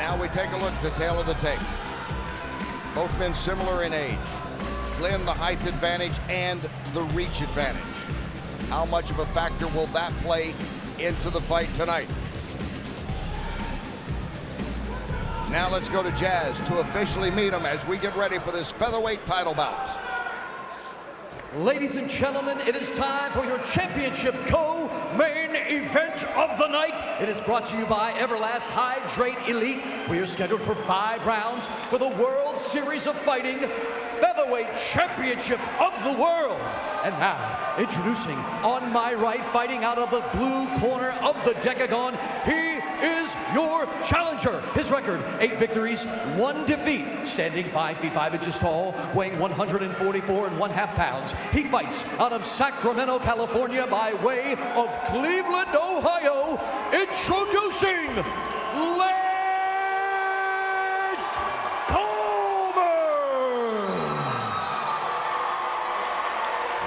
Now we take a look at the tail of the tape. Both men similar in age. Glenn, the height advantage and the reach advantage. How much of a factor will that play into the fight tonight? Now let's go to Jazz to officially meet him as we get ready for this featherweight title bout. Ladies and gentlemen, it is time for your championship co-main event of the night. It is brought to you by Everlast Hydrate Elite. We are scheduled for 5 rounds for the World Series of Fighting Featherweight Championship of the World. And now, introducing on my right, fighting out of the blue corner of the decagon, he is your challenger. His record, 8 victories, 1 defeat. Standing 5 feet 5 inches tall, weighing 144 1/2 pounds. He fights out of Sacramento, California by way of Cleveland, Ohio. Introducing Lance Palmer.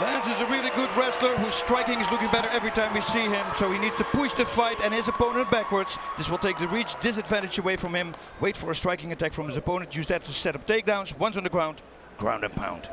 Lance is a really good wrestler whose striking is looking better every time we see him, so he needs to push the fight and his opponent backwards. This will take the reach disadvantage away from him. Wait for a striking attack from his opponent, use that to set up takedowns. Once on the ground and pound.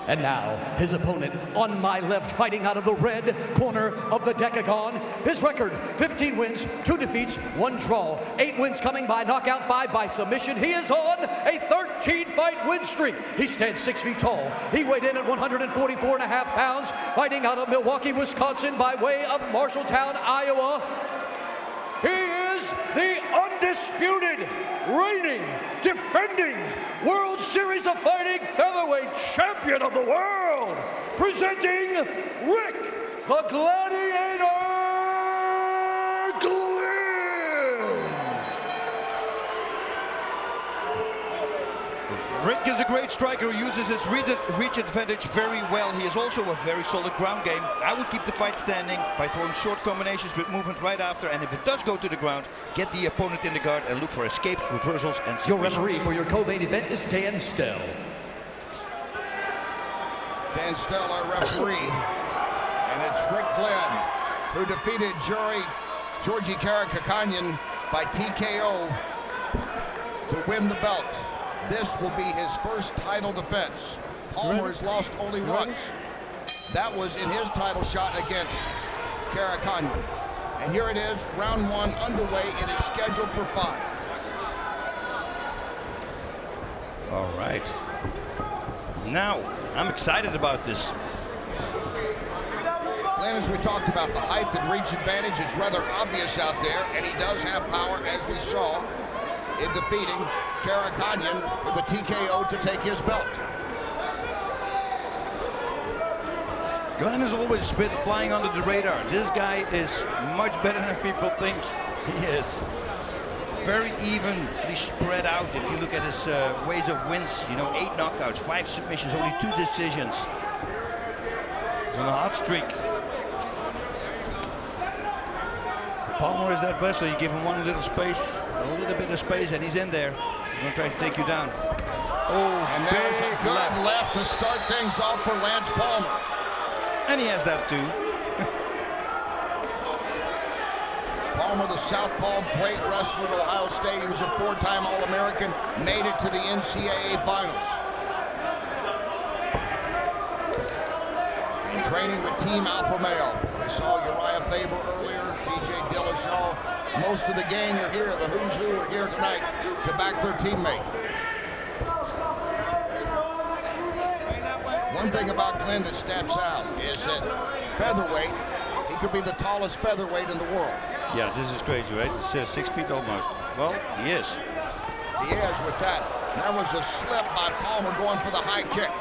And now, his opponent on my left, fighting out of the red corner of the decagon. His record, 15 wins, 2 defeats, 1 draw. 8 wins coming by knockout, 5 by submission. He is on a 13-fight win streak. He stands 6 feet tall. He weighed in at 144 1/2 pounds, fighting out of Milwaukee, Wisconsin by way of Marshalltown, Iowa. He is the undisputed, reigning, defending World Series of Fighting Featherweight Champion of the World, presenting Rick the Gladiator Glenn. Rick is a great striker who uses his reach advantage very well. He is also a very solid ground game. I would keep the fight standing by throwing short combinations with movement right after, and if it does go to the ground, get the opponent in the guard and look for escapes, reversals, and submissions. Your referee for your co-main event is Dan Stell. Dan Stell, our referee. And it's Rick Glenn, who defeated Georgi Karakhanyan by TKO to win the belt. This will be his first title defense. Palmer has lost only once. That was in his title shot against Karakhanyan. And here it is, round 1 underway. It is scheduled for 5. All right. Now, I'm excited about this. Glenn, as we talked about, the height and reach advantage is rather obvious out there, and he does have power, as we saw, in defeating Karakhanyan with a TKO to take his belt. Glenn has always been flying under the radar. This guy is much better than people think he is. Very evenly spread out. If you look at his ways of wins, you know, 8 knockouts, 5 submissions, only 2 decisions. He's on a hot streak. Palmer is that wrestler. You give him one little space, a little bit of space, and he's in there. He's going to try to take you down. Oh, and there's a good left to start things off for Lance Palmer. And he has that too. Palmer, the southpaw, great wrestler at Ohio State. He was a 4-time All-American, made it to the NCAA finals. And training with Team Alpha Male. We saw Uriah Faber earlier, TJ Dillashaw. Most of the gang are here, the who's who are here tonight to back their teammate. One thing about Glenn that steps out is that featherweight, he could be the tallest featherweight in the world. Yeah, this is crazy, right? It says 6 feet almost. Well, he is. He is with that. That was a slip by Palmer going for the high kick.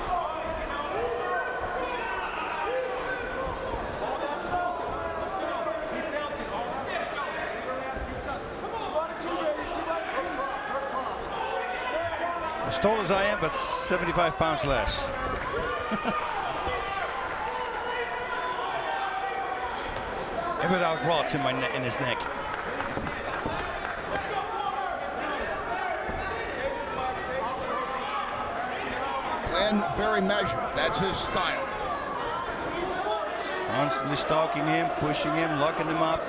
As tall as I am, but 75 pounds less. And without rods in his neck. Glenn, very measured. That's his style. Constantly stalking him, pushing him, locking him up.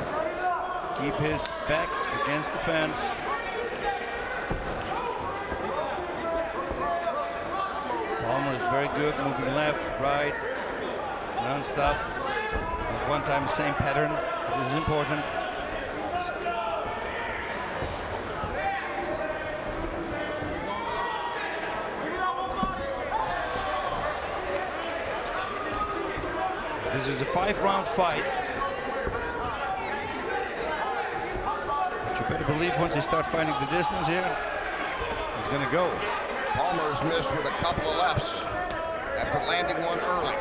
Keep his back against the fence. Palmer is very good, moving left, right, non-stop. At one time, same pattern. This is important. This is a 5-round fight. But you better believe once he starts finding the distance here, he's going to go. Palmer's missed with a couple of lefts after landing one early.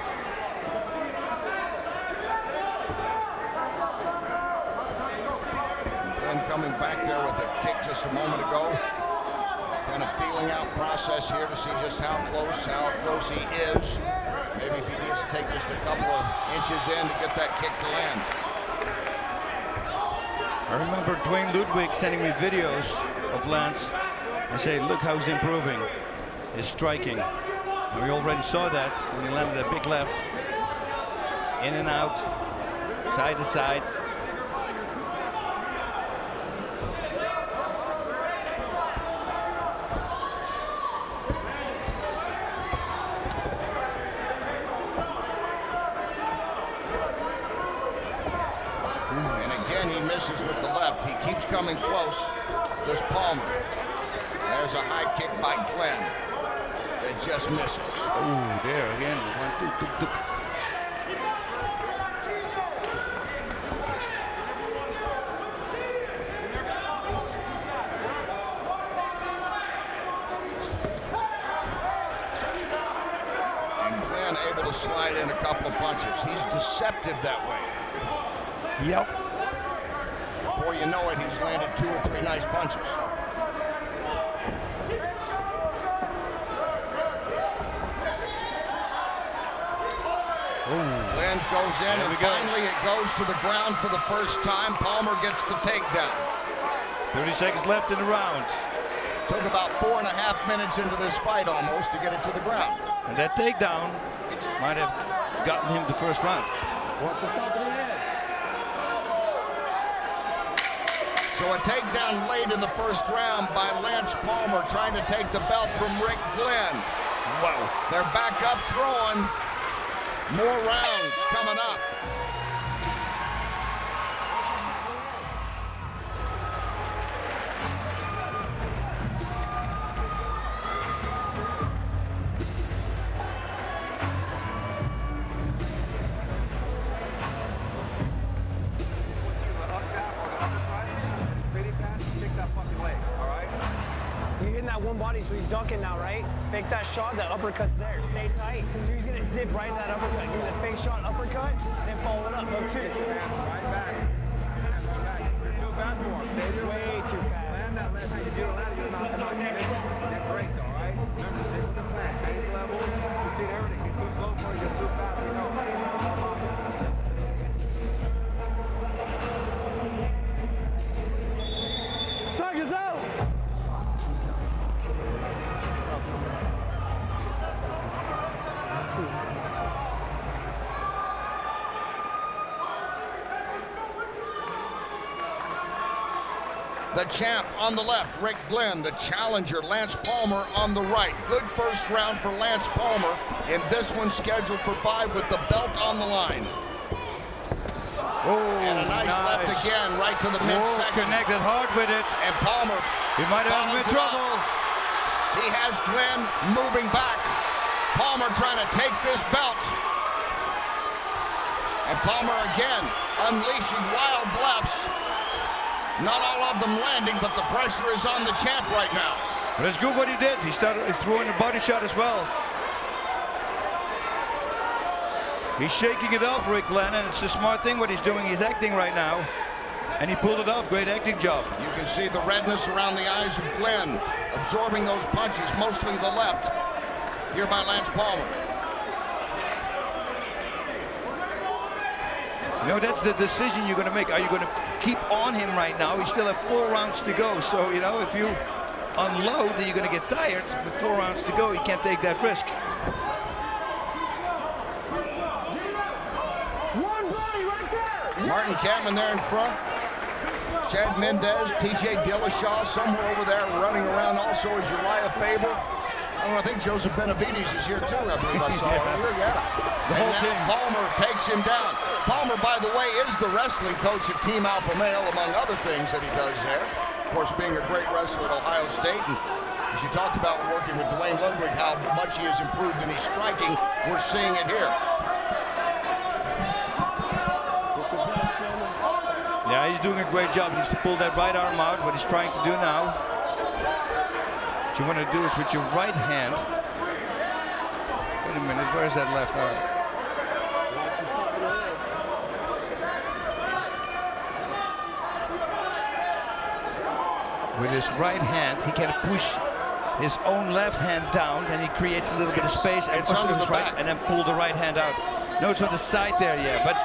And Glenn coming back there with a kick just a moment ago. Kind of feeling out process here to see just how close he is. Maybe if he needs to take just a couple of inches in to get that kick to land. I remember Dwayne Ludwig sending me videos of Lance and say, look how he's improving his striking. And we already saw that when he landed a big left. In and out, side to side. He misses with the left. He keeps coming close. Does Palmer. There's a high kick by Glenn. That just misses. Oh, there again. 1, 2, 2, 2. And Glenn able to slide in a couple of punches. He's deceptive that way. Yep. Before you know it, he's landed 2 or 3 nice punches. Glenn goes in, and finally it goes to the ground for the first time. Palmer gets the takedown. 30 seconds left in the round. Took about 4.5 minutes into this fight almost to get it to the ground. And that takedown might have gotten him the first round. Watch the top of the head. So a takedown late in the first round by Lance Palmer trying to take the belt from Rick Glenn. Wow. They're back up throwing. More rounds coming up. One body, so he's ducking now, right? Fake that shot, that uppercut's there. Stay tight. So he's gonna dip right into that uppercut. Give me the fake shot, uppercut, then follow it up. Hook 2. Right back. You're too fast for him. Way too fast. Land that left hand. If you don't land, you're not gonna get breaks, all right? Remember, this is the plan. Base level. You see everything. You're too slow for you. You're too fast. You know. Suck us out. The champ on the left, Rick Glenn. The challenger, Lance Palmer, on the right. Good first round for Lance Palmer. In this one scheduled for 5 with the belt on the line. Oh, and a nice left again, right to the midsection. Connected hard with it. And Palmer. He might have him in trouble. He has Glenn moving back. Palmer trying to take this belt. And Palmer again, unleashing wild lefts. Not all of them landing, but the pressure is on the champ right now. But it's good what he did. He started throwing a body shot as well. He's shaking it off, Rick Glenn, and it's a smart thing what he's doing. He's acting right now, and he pulled it off. Great acting job. You can see the redness around the eyes of Glenn, absorbing those punches, mostly the left, here by Lance Palmer. You know, that's the decision you're going to make. Are you going to keep on him right now? We still have 4 rounds to go. So, you know, if you unload, then you're going to get tired. With 4 rounds to go, you can't take that risk. One body right there. Martin Kampman there in front. Chad Mendez, TJ Dillashaw somewhere over there running around also is Uriah Faber. I think Joseph Benavides is here too, I believe I saw earlier, yeah. The whole now team. Palmer takes him down. Palmer, by the way, is the wrestling coach at Team Alpha Male, among other things that he does there. Of course, being a great wrestler at Ohio State. And as you talked about working with Dwayne Ludwig, how much he has improved in his striking, we're seeing it here. Yeah, he's doing a great job. He needs to pull that right arm out, what he's trying to do now. What you want to do is with your right hand. Wait a minute, where's that left arm? With his right hand, he can push his own left hand down, and he creates a little bit of space and It's under his the right, back. and then pull the right hand out. No, it's on the side there, yeah, but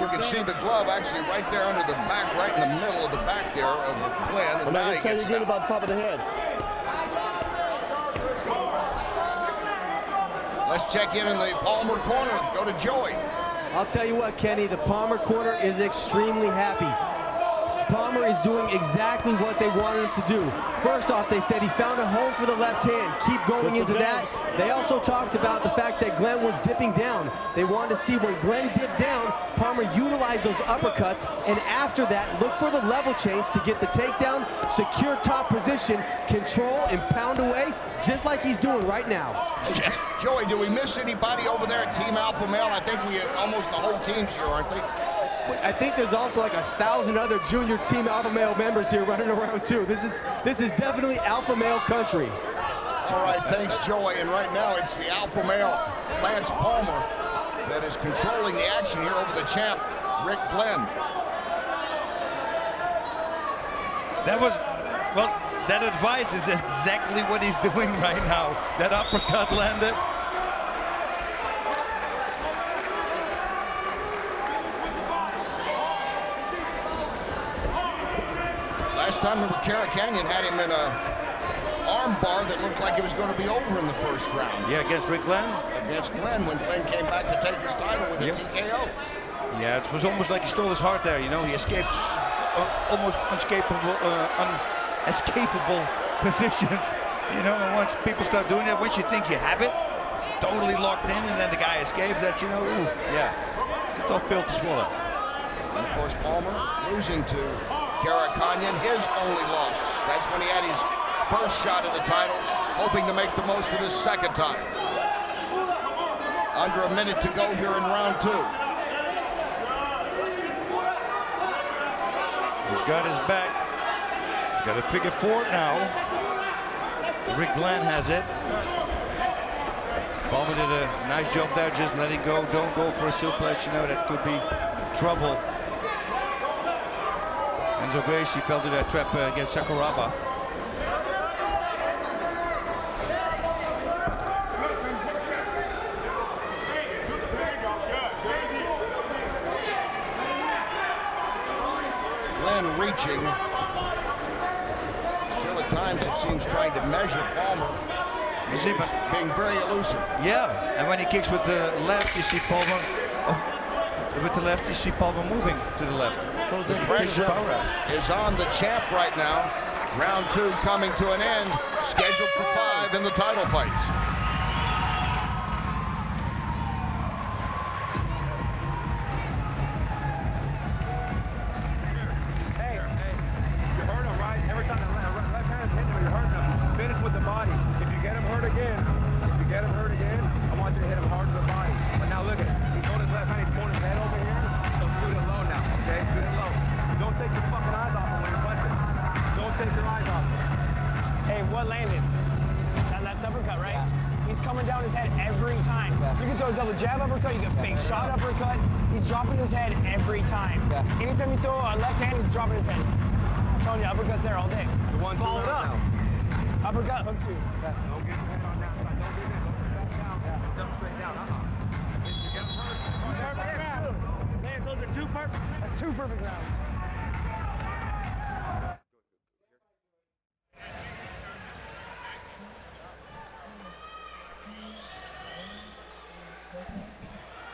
You can see the glove actually right there under the back, right in the middle of the back there of Glenn. And I'm now not he gonna tell you gets it again out. about top of the head. Let's check in the Palmer corner. Go to Joey. I'll tell you what, Kenny, the Palmer corner is extremely happy. Palmer is doing exactly what they wanted him to do. First off, they said he found a home for the left hand. Keep going into that. They also talked about the fact that Glenn was dipping down. They wanted to see when Glenn dipped down, Palmer utilized those uppercuts, and after that, look for the level change to get the takedown, secure top position, control, and pound away, just like he's doing right now. Hey, Joey, do we miss anybody over there at Team Alpha Male? I think we almost the whole team's here, aren't they? I think there's also like 1,000 other junior Team Alpha Male members here running around too. This is definitely Alpha Male country. All right, thanks, Joey. And right now, it's the Alpha Male, Lance Palmer, that is controlling the action here over the champ, Rick Glenn. that was, well, that advice is exactly what he's doing right now. That uppercut landed. Last time, remember, Canyon had him in a arm bar that looked like it was going to be over in the first round. Yeah, against Rick Glenn. Against Glenn, when Glenn came back to take his title with a Yep. TKO. Yeah, it was almost like he stole his heart there. You know, he escapes almost unescapable positions. You know, and once people start doing that, once you think you have it, totally locked in, and then the guy escapes, that's, you know, ooh, yeah, it's a tough pill to swallow. And of course, Palmer losing to Canyon, his only loss. That's when he had his first shot at the title, hoping to make the most of his second time. Under a minute to go here in round two. He's got his back. He's got a figure four now. Rick Glenn has it. Palmer did a nice job there, just letting go. Don't go for a suplex, you know, that could be trouble. Enzo Gracie fell to that trap against Sakuraba. Glenn reaching. Still at times it seems trying to measure Palmer. He's being very elusive. Yeah, and when he kicks with the left, you see Palmer. With the left, you see Palmer moving to the left. The pressure is on the champ right now. Round two coming to an end. Scheduled for 5 in the title fight. Hey, you hurt him, right? Every time the left hand's hitting him, you're hurting him. Finish with the body. If you get him hurt again, I want you to hit him hard to the body. But now look at it. He's holding his left hand, he's pulling his head over here. So shoot it low now, okay? Shoot it low. Don't take your fucking eyes off him when you're punching. Don't take your eyes off him. Hey, what landed? That left uppercut, right? He's coming down his head every time. You can throw a double jab uppercut, you can fake shot uppercut. He's dropping his head every time. Anytime you throw a left hand, he's dropping his head. I'm telling you, uppercut's there all day. Follow it up. Uppercut, hook two. Don't get your head on that side. Don't get it. Don't back down. Don't straight down. If you get him hurt, Lance, those are that's two perfect rounds.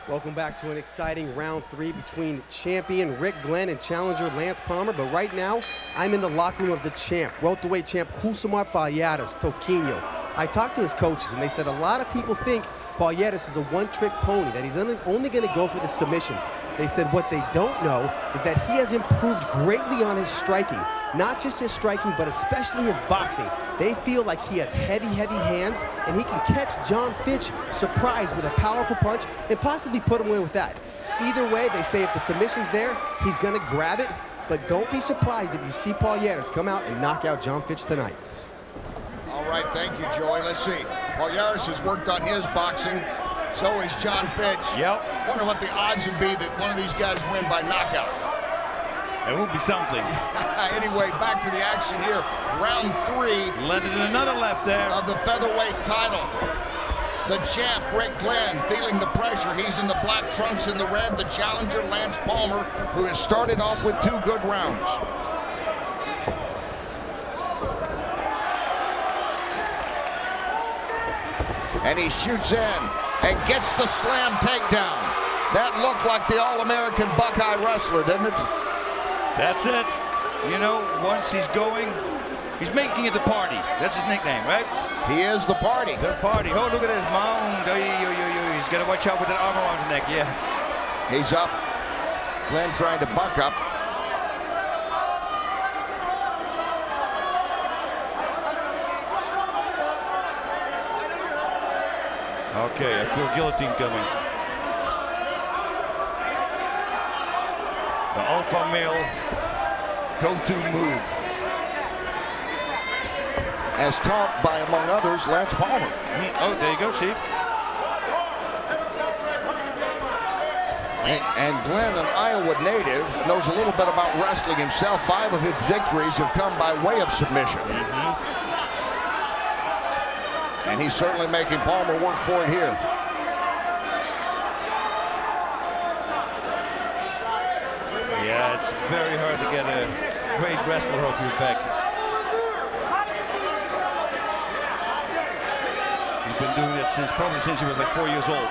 Welcome back to an exciting round 3 between champion Rick Glenn and challenger Lance Palmer. But right now, I'm in the locker room of the champ, welterweight champ Jusamar Palladas Toquinho. I talked to his coaches, and they said a lot of people think Paul Yedis is a one-trick pony, that he's only going to go for the submissions. They said what they don't know is that he has improved greatly on his striking. Not just his striking, but especially his boxing. They feel like he has heavy, heavy hands, and he can catch John Fitch surprised with a powerful punch and possibly put him away with that. Either way, they say if the submission's there, he's going to grab it, but don't be surprised if you see Paul Yedis come out and knock out John Fitch tonight. All right, thank you, Joey. Let's see. Paul Yedis has worked on his boxing. So is John Fitch. Yep. Wonder what the odds would be that one of these guys win by knockout. It will be something. Anyway, back to the action here. Round 3. Landed another left there. Of the featherweight title. The champ, Rick Glenn, feeling the pressure. He's in the black trunks in the red. The challenger, Lance Palmer, who has started off with 2 good rounds. And he shoots in and gets the slam takedown. That looked like the All-American Buckeye wrestler, didn't it? That's it. You know, once he's going, he's making it the party. That's his nickname, right? He is the party. The party. Oh, look at his mound. He's got to watch out with that arm around his neck, yeah. He's up. Glenn trying to buck up. Okay, I feel guillotine coming. The alpha male go-to move. As taught by, among others, Lance Palmer. Oh, there you go, see? And Glenn, an Iowa native, knows a little bit about wrestling himself. 5 of his victories have come by way of submission. And he's certainly making Palmer work for it here. Yeah, it's very hard to get a great wrestler off your back. He's been doing it probably since he was like 4 years old.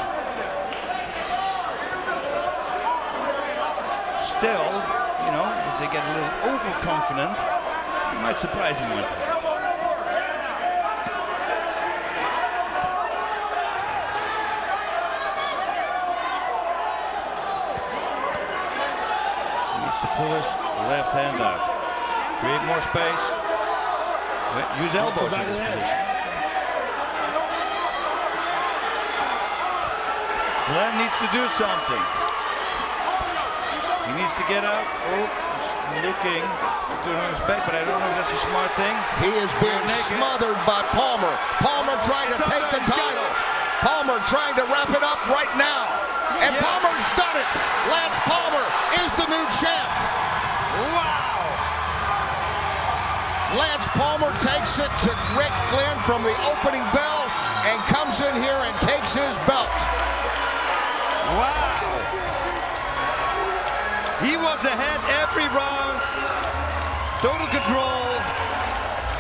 Still, you know, if they get a little overconfident, he might surprise him one time. Pull his left hand out. Create more space. Use elbows in this position. Glenn needs to do something. He needs to get out. Oh, he's looking to his back, but I don't know if that's a smart thing. He is being smothered by Palmer. Palmer trying to take the title. Palmer trying to wrap it up right now. And Palmer's done it. Lance Palmer is the new champ. Wow. Lance Palmer takes it to Rick Glenn from the opening bell and comes in here and takes his belt. Wow. He was ahead every round. Total control.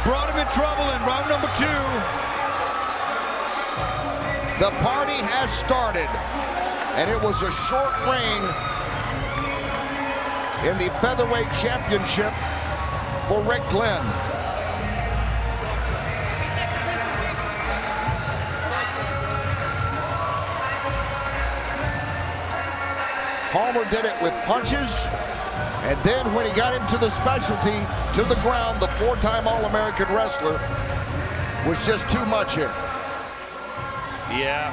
Brought him in trouble in round number 2. The party has started. And it was a short reign in the Featherweight Championship for Rick Glenn. Palmer did it with punches, and then when he got into the specialty, to the ground, the 4-time All-American wrestler was just too much here. Yeah.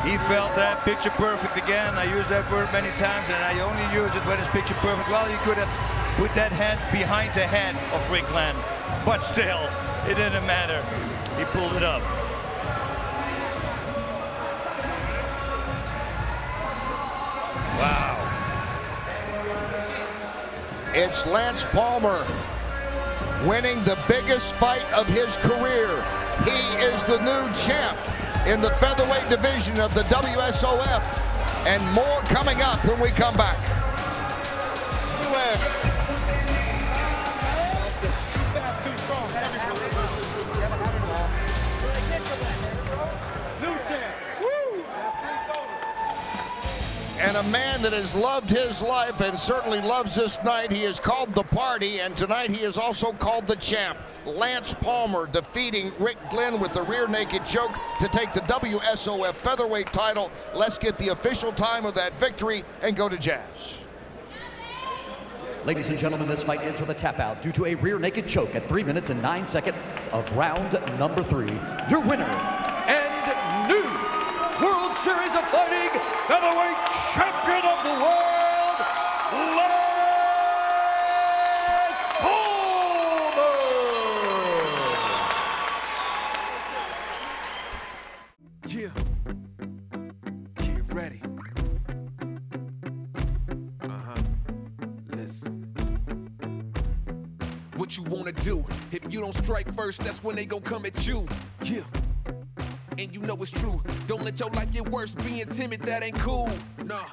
He felt that picture perfect again. I use that word many times, and I only use it when it's picture perfect. Well, he could have put that hand behind the head of Rick Glenn, but still, it didn't matter. He pulled it up. Wow. It's Lance Palmer winning the biggest fight of his career. He is the new champ in the featherweight division of the WSOF, and more coming up when we come back. And a man that has loved his life and certainly loves this night. He is called the party, and tonight he is also called the champ. Lance Palmer defeating Rick Glenn with the rear naked choke to take the WSOF Featherweight title. Let's get the official time of that victory and go to Jazz. Ladies and gentlemen, this fight ends with a tap out due to a rear naked choke at 3 minutes and 9 seconds of round number 3. Your winner and new World Series of Fighting Featherweight Champion of the World, Lance Palmer! Yeah. Get ready. Listen. What you wanna do? If you don't strike first, that's when they gon' come at you. Yeah. And you know it's true. Don't let your life get worse. Being timid, that ain't cool. Nah.